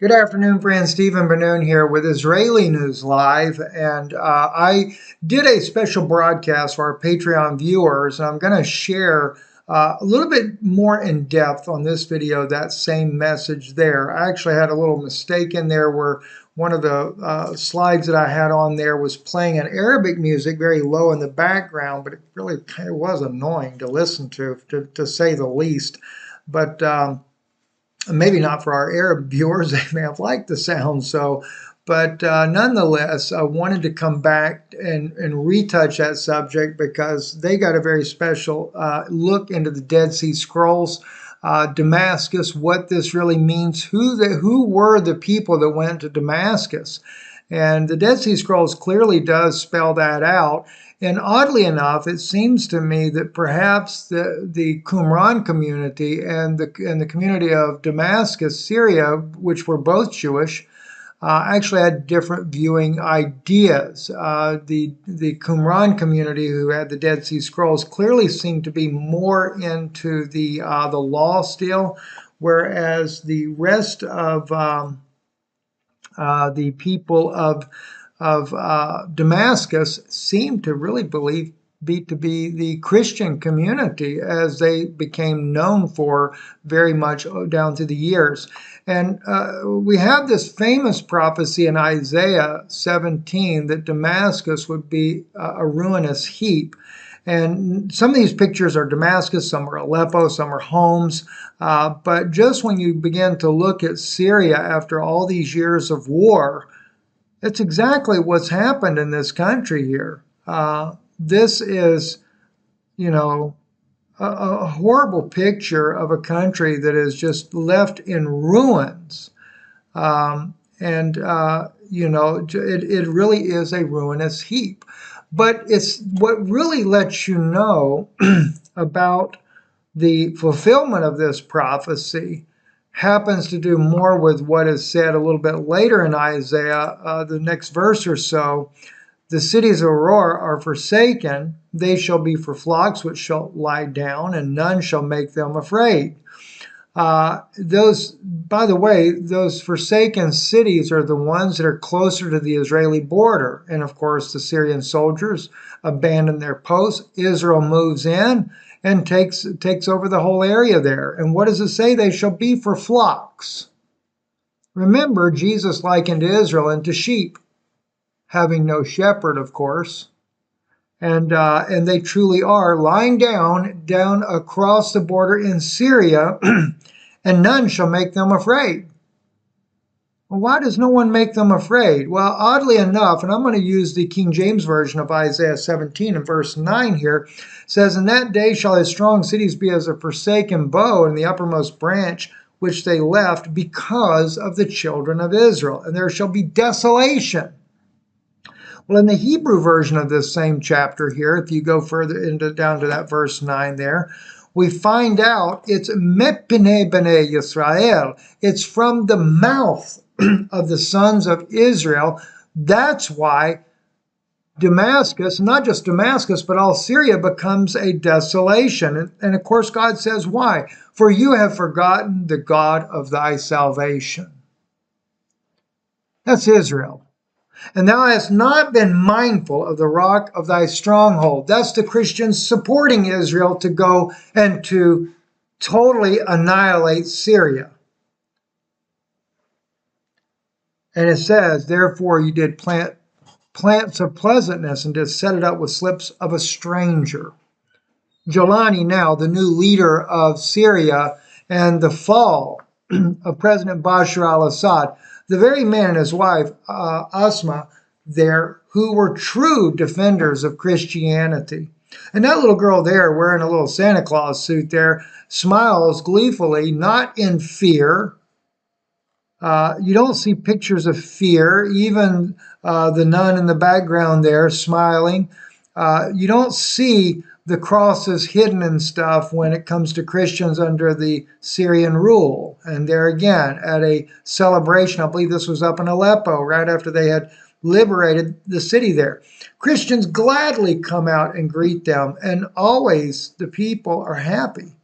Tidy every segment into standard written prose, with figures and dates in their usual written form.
Good afternoon, friends. Stephen Benoon here with Israeli News Live, and I did a special broadcast for our Patreon viewers, and I'm going to share a little bit more in depth on this video, that same message there. I actually had a little mistake in there where one of the slides that I had on there was playing an Arabic music very low in the background, but it really kind of was annoying to listen to say the least. But maybe not for our Arab viewers, they may have liked the sound. But nonetheless, I wanted to come back and retouch that subject because they got a very special look into the Dead Sea Scrolls, Damascus, what this really means, who were the people that went to Damascus. And the Dead Sea Scrolls clearly does spell that out. And oddly enough, it seems to me that perhaps the Qumran community and the community of Damascus, Syria, which were both Jewish, actually had different viewing ideas. The Qumran community, who had the Dead Sea Scrolls, clearly seemed to be more into the law still, whereas the rest of the people of Damascus seemed to really to be the Christian community, as they became known for very much down through the years. And we have this famous prophecy in Isaiah 17 that Damascus would be a ruinous heap. And some of these pictures are Damascus, some are Aleppo, some are Homs. But just when you begin to look at Syria after all these years of war, it's exactly what's happened in this country here. This is, a horrible picture of a country that is just left in ruins. It really is a ruinous heap. But it's what really lets you know about the fulfillment of this prophecy happens to do more with what is said a little bit later in Isaiah, the next verse or so. The cities of Aurora are forsaken, they shall be for flocks which shall lie down, and none shall make them afraid. By the way, those forsaken cities are the ones that are closer to the Israeli border. And of course, the Syrian soldiers abandon their posts. Israel moves in and takes over the whole area there. And what does it say? They shall be for flocks. Remember, Jesus likened Israel into sheep, having no shepherd, of course. And they truly are lying down across the border in Syria, and none shall make them afraid. Well, why does no one make them afraid? Well, oddly enough, and I'm going to use the King James Version of Isaiah 17 and verse 9 here, says, "In that day shall his strong cities be as a forsaken bow in the uppermost branch, which they left because of the children of Israel. And there shall be desolation." Well, in the Hebrew version of this same chapter here, if you go further down to that verse 9 there, we find out it's mepinei bnei Yisrael. It's from the mouth of the sons of Israel. That's why Damascus, not just Damascus, but all Syria becomes a desolation. And of course, God says, why? For you have forgotten the God of thy salvation. That's Israel. And thou hast not been mindful of the rock of thy stronghold. That's the Christians supporting Israel to go and to totally annihilate Syria. And it says, therefore you did plant plants of pleasantness and did set it up with slips of a stranger. Jolani now, the new leader of Syria, and the fall of President Bashar al-Assad, the very man and his wife, Asma, there, who were true defenders of Christianity. And that little girl there, wearing a little Santa Claus suit there, smiles gleefully, not in fear. You don't see pictures of fear, even the nun in the background there smiling. You don't see the crosses hidden and stuff when it comes to Christians under the Syrian rule. And there again, at a celebration, I believe this was up in Aleppo, right after they had liberated the city there. Christians gladly come out and greet them, and always the people are happy.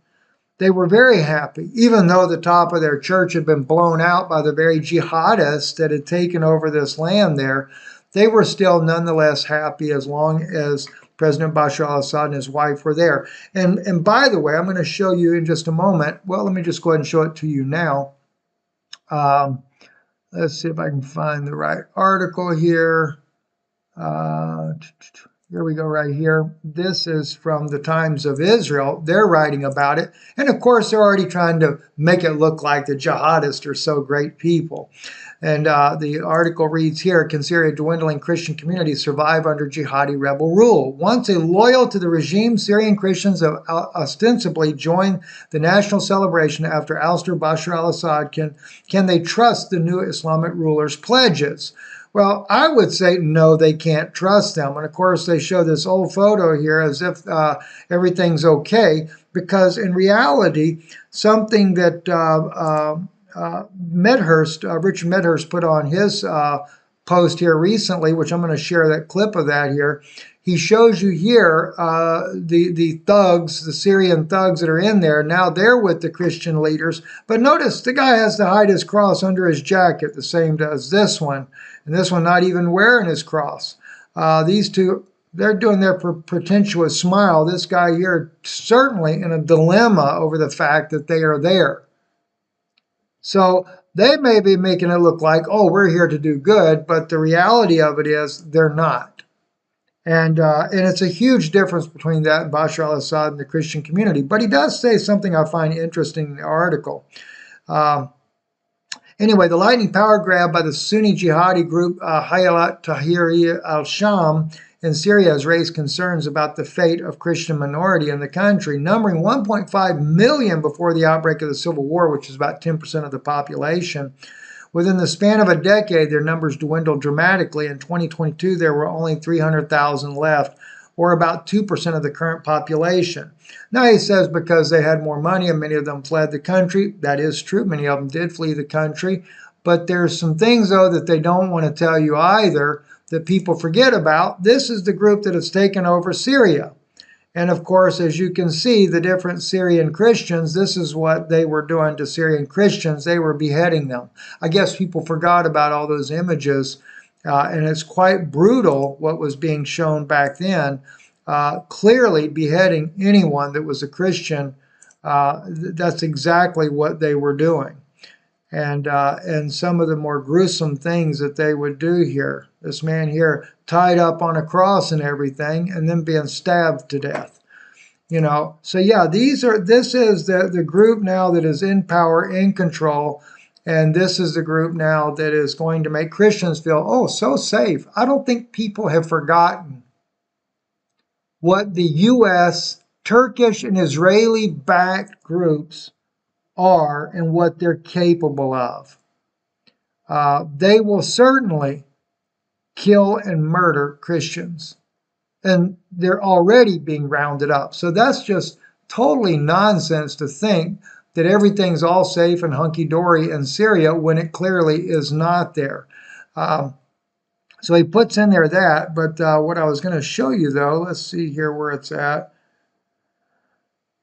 They were very happy, even though the top of their church had been blown out by the very jihadists that had taken over this land there. They were still nonetheless happy as long as President Bashar al-Assad and his wife were there. And by the way, I'm going to show you in just a moment. Well, let me just go ahead and show it to you now. Let's see if I can find the right article here. Here we go right here. This is from the Times of Israel. They're writing about it. And of course, they're already trying to make it look like the jihadists are so great people. And the article reads here, can Syria's dwindling Christian community survive under jihadi rebel rule? Once loyal to the regime, Syrian Christians have ostensibly joined the national celebration after ouster Bashar al-Assad. Can they trust the new Islamic ruler's pledges? Well, I would say no, they can't trust them. And of course, they show this old photo here as if everything's okay, because in reality, something that Richard Medhurst put on his post here recently, which I'm going to share that clip of that here. He shows you here the thugs, the Syrian thugs that are in there. Now they're with the Christian leaders. But notice the guy has to hide his cross under his jacket, the same as this one. And this one not even wearing his cross. These two, they're doing their pretentious smile. This guy here certainly in a dilemma over the fact that they are there. So they may be making it look like, oh, we're here to do good, but the reality of it is they're not. And it's a huge difference between that and Bashar al-Assad and the Christian community. But he does say something I find interesting in the article. Anyway, the lightning power grab by the Sunni jihadi group Hayat Tahrir al-Sham in Syria has raised concerns about the fate of Christian minority in the country, numbering 1.5 million before the outbreak of the civil war, which is about 10% of the population. Within the span of a decade, their numbers dwindled dramatically. In 2022, there were only 300,000 left, or about 2% of the current population. Now, he says because they had more money and many of them fled the country. That is true. Many of them did flee the country. But there's some things, though, that they don't want to tell you either that people forget about. This is the group that has taken over Syria. And of course, as you can see, the different Syrian Christians, this is what they were doing to Syrian Christians. They were beheading them. I guess people forgot about all those images, and it's quite brutal what was being shown back then. Clearly beheading anyone that was a Christian, that's exactly what they were doing. And some of the more gruesome things that they would do here. This man here tied up on a cross and everything, and then being stabbed to death. You know, so yeah, this is the group now that is in power, in control, and this is the group now that is going to make Christians feel, oh, so safe. I don't think people have forgotten what the U.S., Turkish, and Israeli-backed groups are and what they're capable of. They will certainly kill and murder Christians. And they're already being rounded up. So that's just totally nonsense to think that everything's all safe and hunky-dory in Syria when it clearly is not there. So he puts in there that, but what I was going to show you, though, let's see here where it's at.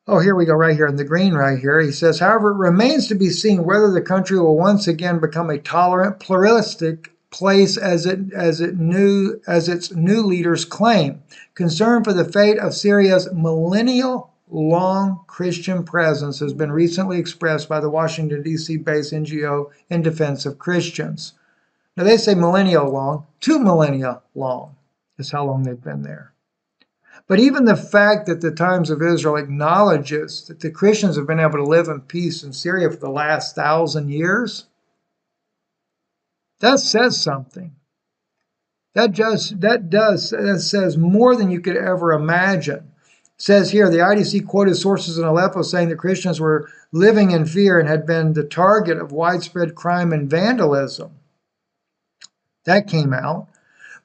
Oh, here we go, right here in the green right here. He says, however, it remains to be seen whether the country will once again become a tolerant, pluralistic place as its new leaders claim. Concern for the fate of Syria's millennial-long Christian presence has been recently expressed by the Washington, D.C.-based NGO in defense of Christians. Now, they say millennial-long. 2 millennia long is how long they've been there. But even the fact that the Times of Israel acknowledges that the Christians have been able to live in peace in Syria for the last 1,000 years, that says something. That says more than you could ever imagine. It says here, the IDC quoted sources in Aleppo saying that Christians were living in fear and had been the target of widespread crime and vandalism. That came out.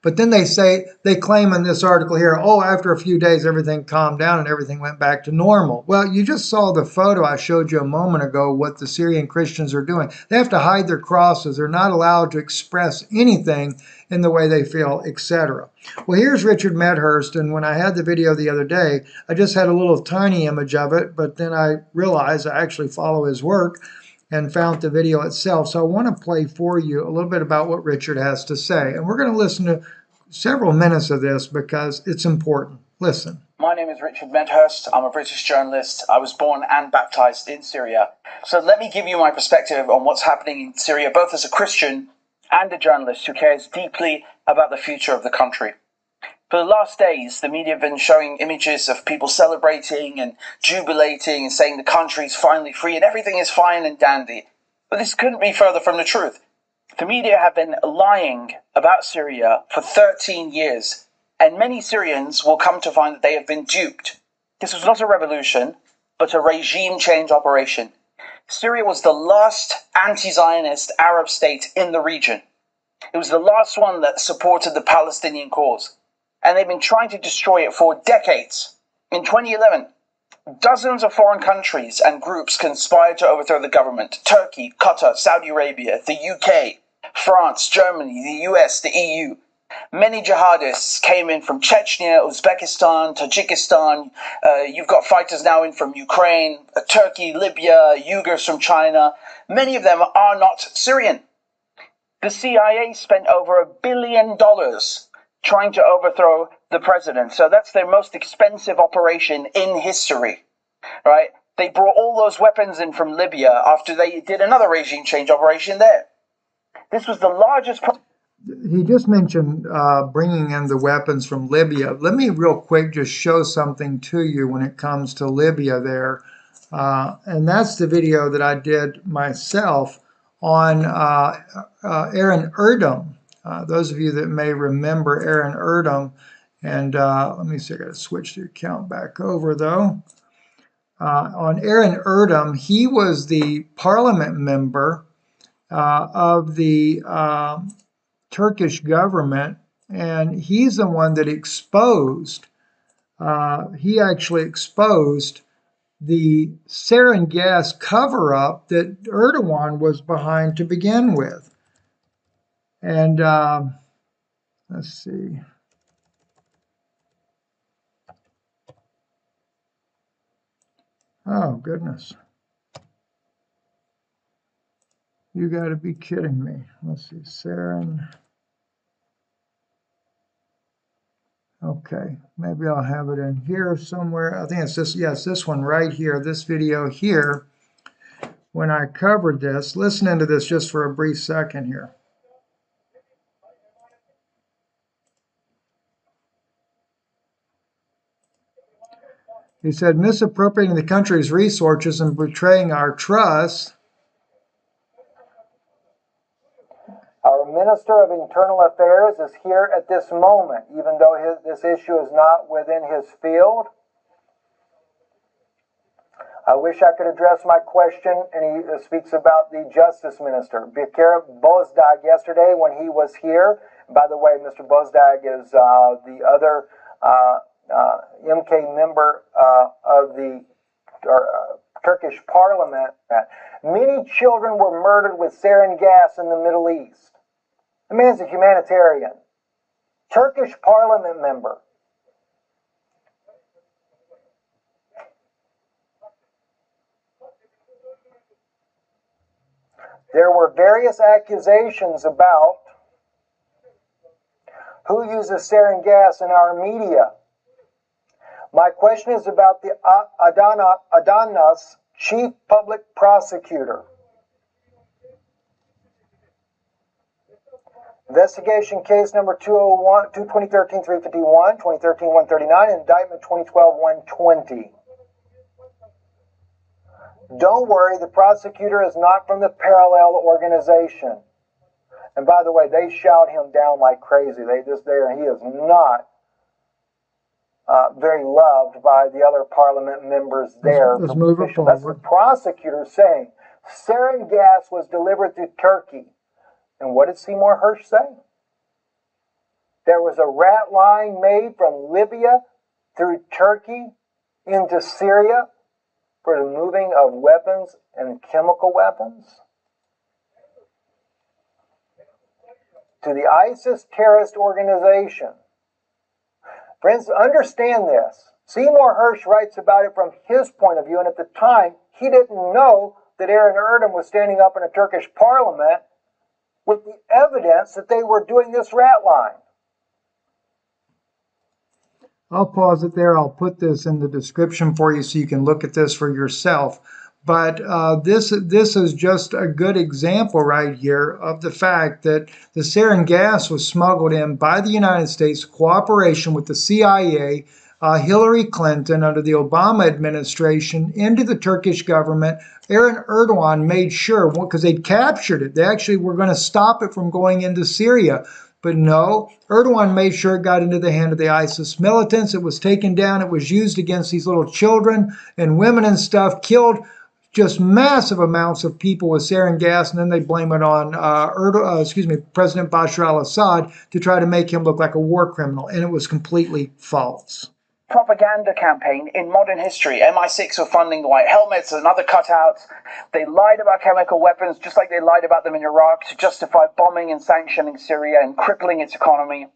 But then they claim in this article here, oh, after a few days, everything calmed down and everything went back to normal. Well, you just saw the photo I showed you a moment ago, what the Syrian Christians are doing. They have to hide their crosses. They're not allowed to express anything in the way they feel, etc. Well, here's Richard Medhurst, and when I had the video the other day, I just had a little tiny image of it, but then I realized I actually follow his work and found the video itself. So I want to play for you a little bit about what Richard has to say. And we're going to listen to several minutes of this because it's important. Listen. My name is Richard Medhurst. I'm a British journalist. I was born and baptized in Syria. So let me give you my perspective on what's happening in Syria, both as a Christian and a journalist who cares deeply about the future of the country. For the last days, the media have been showing images of people celebrating and jubilating and saying the country's finally free and everything is fine and dandy. But this couldn't be further from the truth. The media have been lying about Syria for 13 years, and many Syrians will come to find that they have been duped. This was not a revolution, but a regime change operation. Syria was the last anti-Zionist Arab state in the region. It was the last one that supported the Palestinian cause. And they've been trying to destroy it for decades. In 2011, dozens of foreign countries and groups conspired to overthrow the government. Turkey, Qatar, Saudi Arabia, the UK, France, Germany, the US, the EU. Many jihadists came in from Chechnya, Uzbekistan, Tajikistan. You've got fighters now in from Ukraine, Turkey, Libya, Uyghurs from China. Many of them are not Syrian. The CIA spent over $1 billion trying to overthrow the president. So that's their most expensive operation in history, right? They brought all those weapons in from Libya after they did another regime change operation there. This was the largest... He just mentioned bringing in the weapons from Libya. Let me real quick just show something to you when it comes to Libya there. And that's the video that I did myself on Aaron Erdem. Those of you that may remember Aaron Erdem, and let me see, I got to switch the account back over though. On Aaron Erdem, he was the parliament member of the Turkish government, and he's the one that exposed, he actually exposed the sarin gas cover-up that Erdogan was behind to begin with. And let's see. Oh, goodness. You got to be kidding me. Let's see, sarin. Okay, maybe I'll have it in here somewhere. I think it's this, yes, this one right here, this video here. When I covered this, listen into this just for a brief second here. He said, misappropriating the country's resources and betraying our trust. Our Minister of Internal Affairs is here at this moment, even though this issue is not within his field. I wish I could address my question, and he speaks about the Justice Minister. Bekir Bozdag yesterday when he was here. By the way, Mr. Bozdag is the other MK member of the Turkish parliament. Many children were murdered with sarin gas in the Middle East. The man's a humanitarian. Turkish parliament member. There were various accusations about who uses sarin gas in our media. My question is about the Adana's chief public prosecutor. Investigation case number 201, 2013-351, 2013-139, indictment 2012-120. Don't worry, the prosecutor is not from the parallel organization. And by the way, they shout him down like crazy. He is not very loved by the other parliament members there. Let's move it forward. That's the prosecutor saying sarin gas was delivered to Turkey. And what did Seymour Hersh say? There was a rat line made from Libya through Turkey into Syria for the moving of weapons and chemical weapons. To the ISIS terrorist organization. Friends, understand this. Seymour Hersh writes about it from his point of view, and at the time, he didn't know that Aaron Erdem was standing up in a Turkish parliament with the evidence that they were doing this rat line. I'll pause it there. I'll put this in the description for you so you can look at this for yourself. But this is just a good example right here of the fact that the sarin gas was smuggled in by the United States, cooperation with the CIA, Hillary Clinton under the Obama administration into the Turkish government. Aaron Erdogan made sure, because they'd captured it, they actually were going to stop it from going into Syria. But no, Erdogan made sure it got into the hand of the ISIS militants. It was taken down. It was used against these little children and women and stuff, killed just massive amounts of people with sarin gas, and then they blame it on President Bashar al-Assad to try to make him look like a war criminal, and it was completely false. Propaganda campaign in modern history. MI6 were funding the white helmets and other cutouts. They lied about chemical weapons just like they lied about them in Iraq to justify bombing and sanctioning Syria and crippling its economy.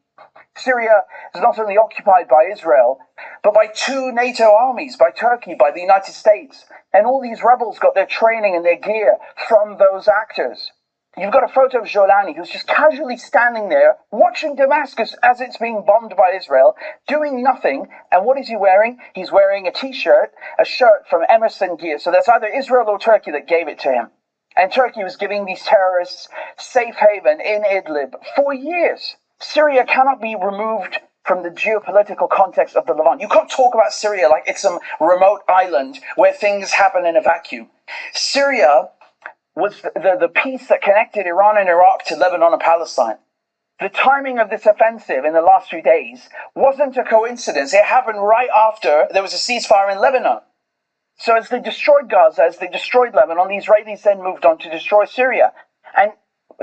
Syria is not only occupied by Israel, but by two NATO armies, by Turkey, by the United States. And all these rebels got their training and their gear from those actors. You've got a photo of Jolani, who's just casually standing there, watching Damascus as it's being bombed by Israel, doing nothing. And what is he wearing? He's wearing a t-shirt, a shirt from Emerson Gear. So that's either Israel or Turkey that gave it to him. And Turkey was giving these terrorists safe haven in Idlib for years. Syria cannot be removed from the geopolitical context of the Levant. You can't talk about Syria like it's some remote island where things happen in a vacuum. Syria was the piece that connected Iran and Iraq to Lebanon and Palestine. The timing of this offensive in the last few days wasn't a coincidence. It happened right after there was a ceasefire in Lebanon. So as they destroyed Gaza, as they destroyed Lebanon, the Israelis then moved on to destroy Syria. And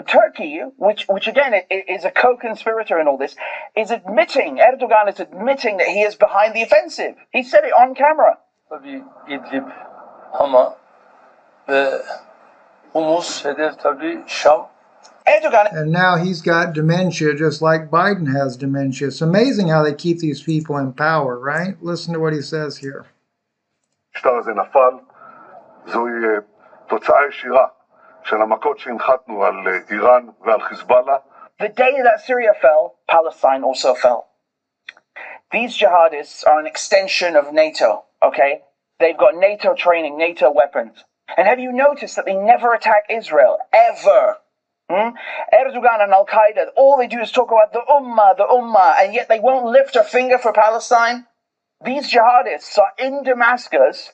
Turkey, which again is a co-conspirator in all this, is admitting, Erdogan is admitting that he is behind the offensive. He said it on camera. Tabii İdlib, Hama ve Humus hedef tabii Şam. Erdogan. And now he's got dementia just like Biden has dementia. It's amazing how they keep these people in power, right? Listen to what he says here. המשטר הזה נפל, זוהי תוצאה ישירה של המכות שהנחתנו על איראן ועל חיזבאללה. The day that Syria fell, Palestine also fell. These jihadists are an extension of NATO, okay? They've got NATO training, NATO weapons. And have you noticed that they never attack Israel, ever? Erdogan and al-Qaeda, all they do is talk about the Ummah, and yet they won't lift a finger for Palestine. These jihadists are in Damascus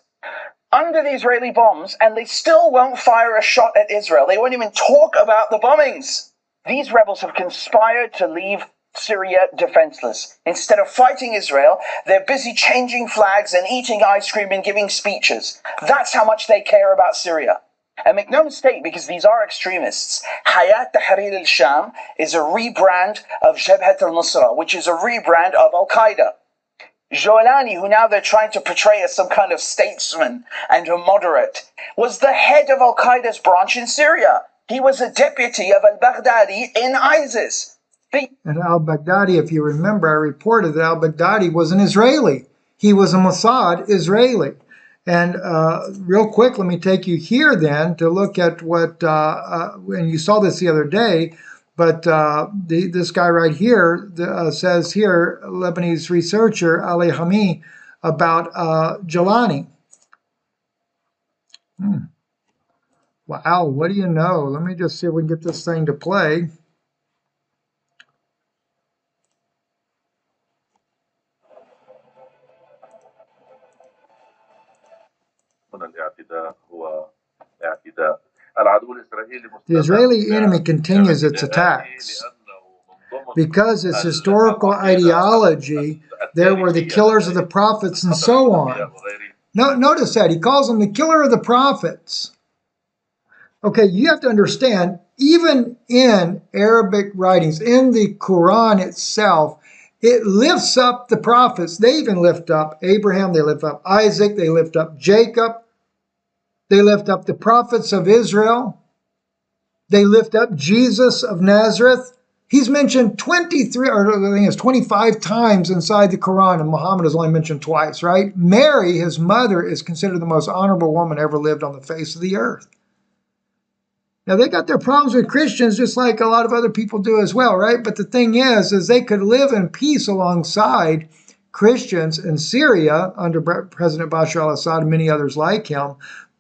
under the Israeli bombs, and they still won't fire a shot at Israel. They won't even talk about the bombings. These rebels have conspired to leave Syria defenseless. Instead of fighting Israel, they're busy changing flags and eating ice cream and giving speeches. That's how much they care about Syria. And make no mistake, because these are extremists, Hayat Tahrir al-Sham is a rebrand of Jabhat al-Nusra, which is a rebrand of Al-Qaeda. Jolani, who now they're trying to portray as some kind of statesman and a moderate, was the head of Al-Qaeda's branch in Syria. He was a deputy of al-Baghdadi in ISIS. And al-Baghdadi, if you remember, I reported that al-Baghdadi was an Israeli. He was a Mossad Israeli. And real quick, let me take you here then to look at what, and you saw this the other day, but this guy right here says here, Lebanese researcher Ali Hami, about Jolani. Wow, what do you know? Let me just see if we can get this thing to play. The Israeli enemy continues its attacks because its historical ideology, there were the killers of the prophets and so on. Notice that. He calls them the killer of the prophets. Okay, you have to understand, even in Arabic writings, in the Quran itself, it lifts up the prophets. They even lift up Abraham, they lift up Isaac, they lift up Jacob, they lift up the prophets of Israel, they lift up Jesus of Nazareth. He's mentioned 23, or I think it's 25 times inside the Quran, and Muhammad is only mentioned twice, right? Mary, his mother, is considered the most honorable woman ever lived on the face of the earth. Now, they got their problems with Christians just like a lot of other people do as well, right? But the thing is they could live in peace alongside Christians in Syria under President Bashar al-Assad and many others like him.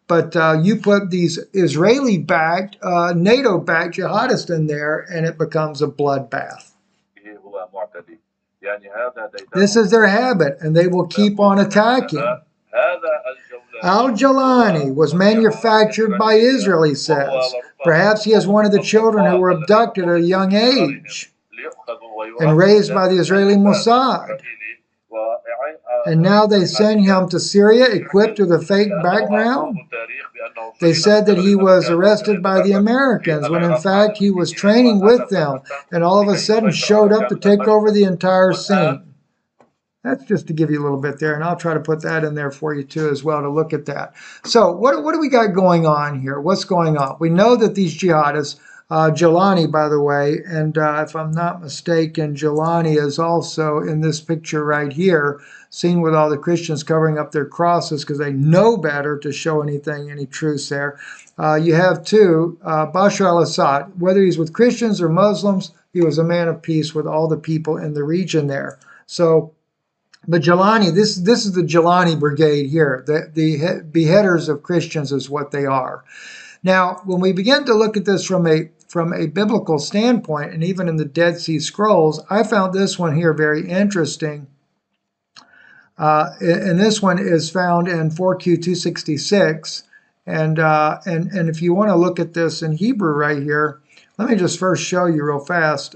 But you put these Israeli-backed, NATO-backed jihadists in there, and it becomes a bloodbath. This is their habit, and they will keep on attacking. Al-Jalani was manufactured by Israel, he says. Perhaps he is one of the children who were abducted at a young age and raised by the Israeli Mossad. And now they send him to Syria equipped with a fake background. They said that he was arrested by the Americans when in fact he was training with them and all of a sudden showed up to take over the entire scene. That's just to give you a little bit there, and I'll try to put that in there for you too as well to look at that. So what do we got going on here? What's going on? We know that these jihadists, Jalani, by the way, and if I'm not mistaken, Jalani is also in this picture right here, seen with all the Christians covering up their crosses because they know better to show anything, any truce there. You have too, Bashar al-Assad. Whether he's with Christians or Muslims, he was a man of peace with all the people in the region there. So, but Jalani, this is the Jalani brigade here. The beheaders of Christians is what they are. Now, when we begin to look at this from a biblical standpoint, and even in the Dead Sea Scrolls, I found this one here very interesting. And this one is found in 4Q266. And if you want to look at this in Hebrew right here, let me just first show you real fast.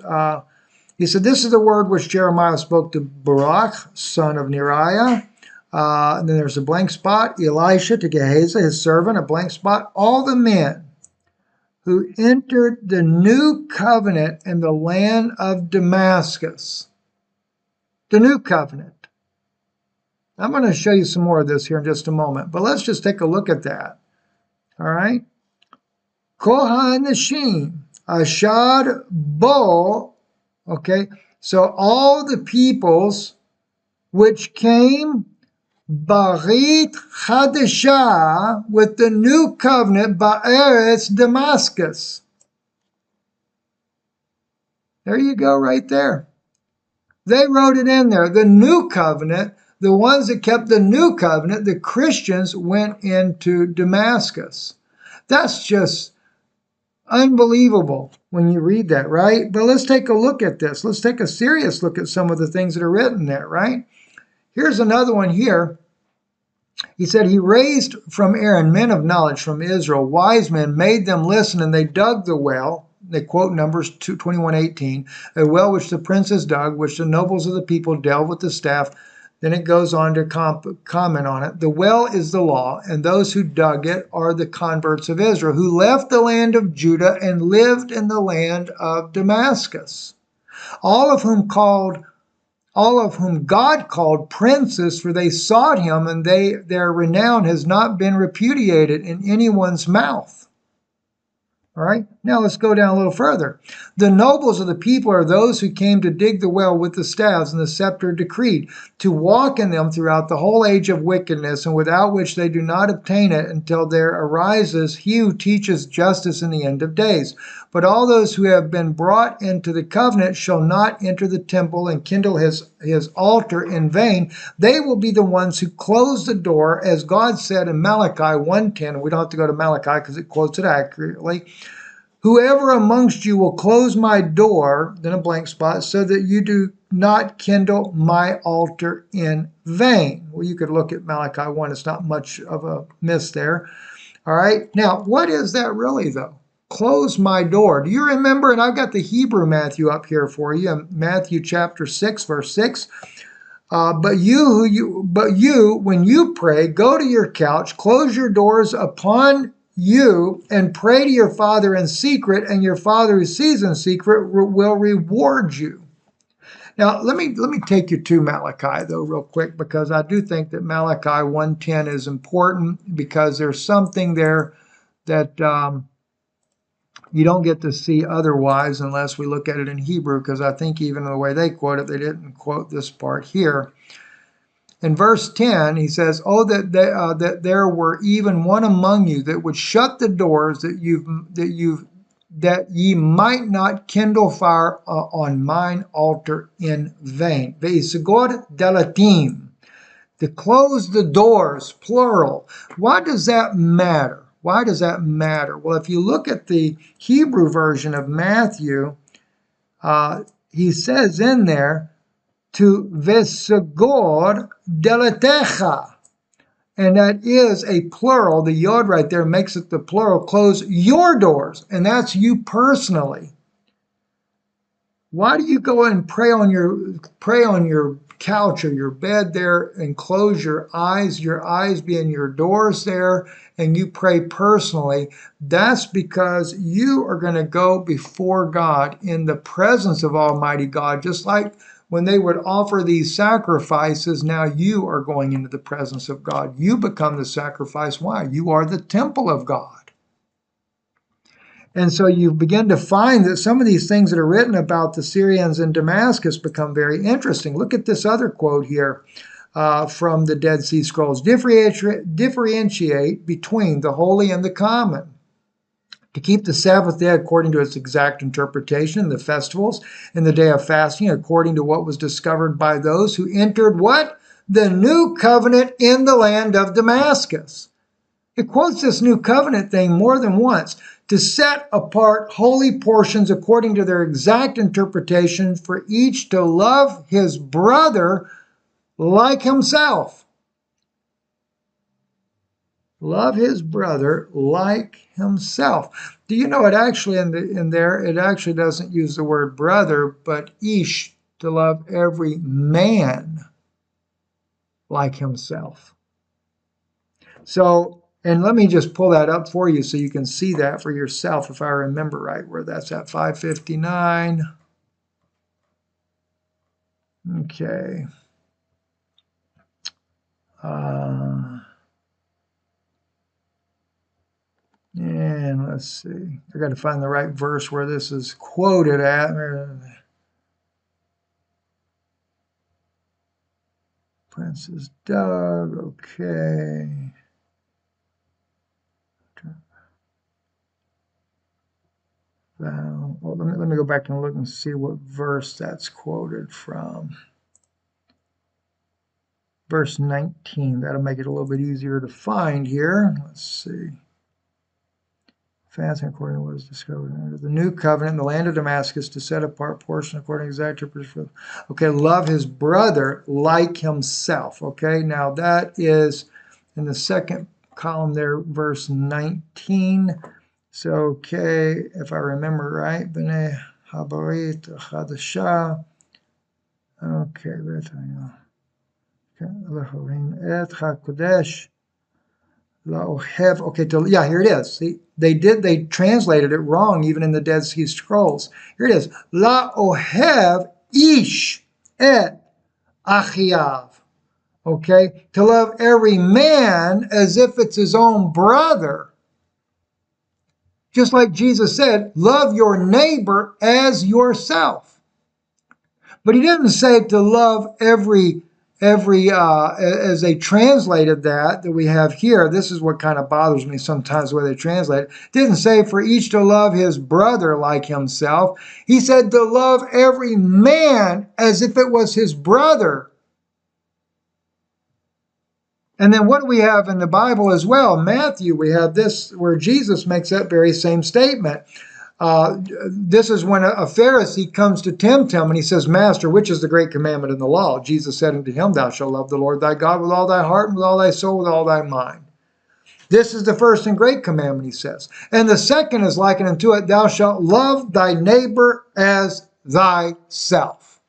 He said, this is the word which Jeremiah spoke to Baruch, son of Neriah. And then there's a blank spot. Elisha to Gehazi, his servant, a blank spot. All the men who entered the new covenant in the land of Damascus. The new covenant. I'm going to show you some more of this here in just a moment. But let's just take a look at that. All right. Kohanashim, Ashad, Bo. Okay. So all the peoples which came Barit Chadashah with the new covenant Ba'eretz Damascus. There you go right there. They wrote it in there. The new covenant, the ones that kept the new covenant, the Christians went into Damascus. That's just unbelievable when you read that, right? But let's take a look at this. Let's take a serious look at some of the things that are written there, right? Here's another one here. He said, he raised from Aaron men of knowledge from Israel, wise men, made them listen, and they dug the well. They quote Numbers 21:18, a well which the princes dug, which the nobles of the people delved with the staff. Then it goes on to comment on it. The well is the law, and those who dug it are the converts of Israel, who left the land of Judah and lived in the land of Damascus, all of whom God called princes, for they sought him, and their renown has not been repudiated in anyone's mouth. All right, now let's go down a little further. The nobles of the people are those who came to dig the well with the staves, and the scepter decreed, to walk in them throughout the whole age of wickedness, and without which they do not obtain it until there arises he who teaches justice in the end of days. But all those who have been brought into the covenant shall not enter the temple and kindle his altar in vain. They will be the ones who close the door, as God said in Malachi 1:10. We don't have to go to Malachi because it quotes it accurately. Whoever amongst you will close my door, then a blank spot, so that you do not kindle my altar in vain. Well, you could look at Malachi 1. It's not much of a miss there. All right. Now, what is that really, though? Close my door. Do you remember? And I've got the Hebrew Matthew up here for you. Matthew chapter 6, verse 6. But you, when you pray, go to your couch, close your doors upon you and pray to your Father in secret, and your Father who sees in secret will reward you. Now, let me take you to Malachi, though, real quick, because I do think that Malachi 1:10 is important, because there's something there that you don't get to see otherwise unless we look at it in Hebrew, because I think even the way they quote it, they didn't quote this part here. In verse 10, he says, "Oh, that there were even one among you that would shut the doors, that ye might not kindle fire on mine altar in vain." Ve'isagod delatim, to close the doors, plural. Why does that matter? Why does that matter? Well, if you look at the Hebrew version of Matthew, he says in there, to vesagod delatecha. And that is a plural. The yod right there makes it the plural. Close your doors. And that's you personally. Why do you go and pray on your couch or your bed there and close your eyes being your doors there, and you pray personally? That's because you are going to go before God in the presence of Almighty God, just like when they would offer these sacrifices. Now you are going into the presence of God. You become the sacrifice. Why? You are the temple of God. And so you begin to find that some of these things that are written about the Syrians in Damascus become very interesting. Look at this other quote here from the Dead Sea Scrolls. Differentiate between the holy and the common, to keep the Sabbath day according to its exact interpretation, the festivals, and the day of fasting according to what was discovered by those who entered what? The new covenant in the land of Damascus. It quotes this new covenant thing more than once, to set apart holy portions according to their exact interpretation, for each to love his brother like himself. Love his brother like himself. Do you know it actually in there, it actually doesn't use the word brother, but ish, to love every man like himself. So, and let me just pull that up for you so you can see that for yourself, if I remember right, where that's at, 559. Okay. And let's see. I got to find the right verse where this is quoted at. Princess Doug. Okay. Well, let me go back and look and see what verse that's quoted from. Verse 19. That'll make it a little bit easier to find here. Let's see. Fasting according to what is discovered under the new covenant in the land of Damascus, to set apart portion according to exact interpretation. Okay, love his brother like himself. Okay, now that is in the second column there, verse 19. So, okay, if I remember right, B'nai Habarit Chadasha. Okay, Et HaKodesh. Okay, yeah, here it is. See, they translated it wrong even in the Dead Sea Scrolls. Here it is. La ohev ish et achiav. Okay, to love every man as if it's his own brother. Just like Jesus said, love your neighbor as yourself. But he didn't say to love every as they translated that we have here. This is what kind of bothers me sometimes, the way they translate it. It didn't say for each to love his brother like himself. He said to love every man as if it was his brother. And then what do we have in the Bible as well? Matthew, we have this where Jesus makes that very same statement. This is when a Pharisee comes to tempt him, and he says, Master, which is the great commandment in the law? Jesus said unto him, Thou shalt love the Lord thy God with all thy heart, and with all thy soul, with all thy mind. This is the first and great commandment, he says. And the second is likened unto it, Thou shalt love thy neighbor as thyself.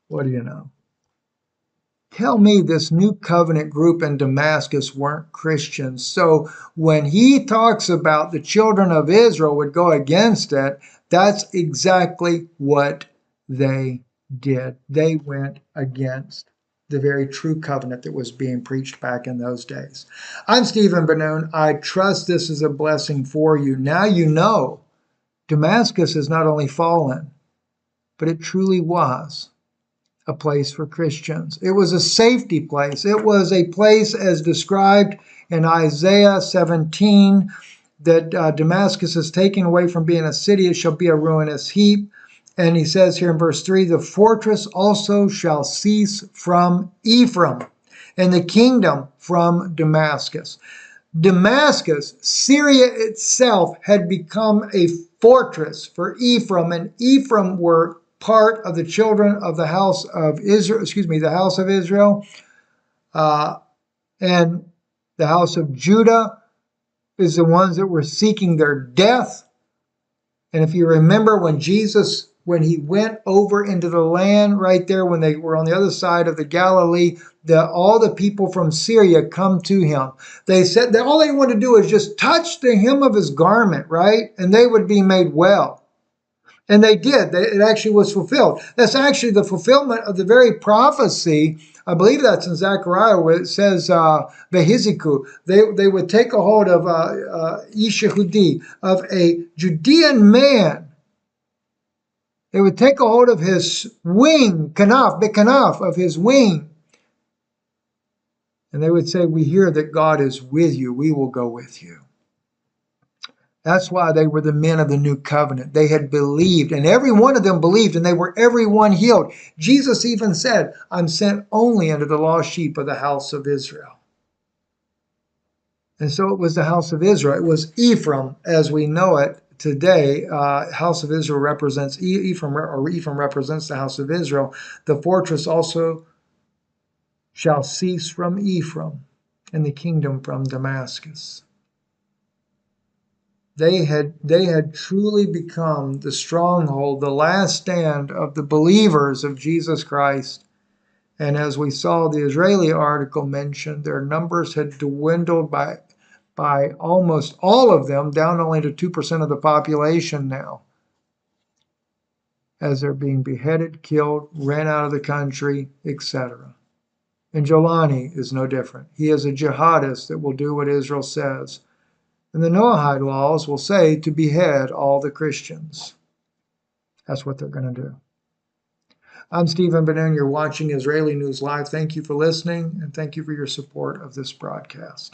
What do you know? tell me this new covenant group in Damascus weren't Christians. So when he talks about the children of Israel would go against it, that's exactly what they did. They went against the very true covenant that was being preached back in those days. I'm Stephen Benoon. I trust this is a blessing for you. Now you know Damascus is not only fallen, but it truly was a place for Christians. It was a safety place. It was a place as described in Isaiah 17 that Damascus is taken away from being a city. It shall be a ruinous heap. And he says here in verse 3, the fortress also shall cease from Ephraim, and the kingdom from Damascus. Damascus, Syria itself, had become a fortress for Ephraim, and Ephraim were part of the children of the house of Israel, the house of Israel, and the house of Judah is the ones that were seeking their death. And if you remember when Jesus, when he went over into the land right there, when they were on the other side of the Galilee, all the people from Syria come to him. They said that all they wanted to do is just touch the hem of his garment, right? And they would be made well. And they did. It actually was fulfilled. That's actually the fulfillment of the very prophecy. I believe that's in Zechariah where it says, Behiziku. They would take a hold of Ishahudi, of a Judean man. They would take a hold of his wing, bekanaf, of his wing. And they would say, we hear that God is with you. We will go with you. That's why they were the men of the new covenant. They had believed, and every one of them believed, and they were every one healed. Jesus even said, I'm sent only unto the lost sheep of the house of Israel. And so it was the house of Israel. It was Ephraim, as we know it today. House of Israel represents Ephraim, or Ephraim represents the house of Israel. The fortress also shall cease from Ephraim, and the kingdom from Damascus. They had truly become the stronghold, the last stand of the believers of Jesus Christ. And as we saw the Israeli article mentioned, their numbers had dwindled by almost all of them, down only to 2% of the population now, as they're being beheaded, killed, ran out of the country, etc. And Jolani is no different. He is a jihadist that will do what Israel says. And the Noahide laws will say to behead all the Christians. That's what they're going to do. I'm Stephen Benoon. You're watching Israeli News Live. Thank you for listening, and thank you for your support of this broadcast.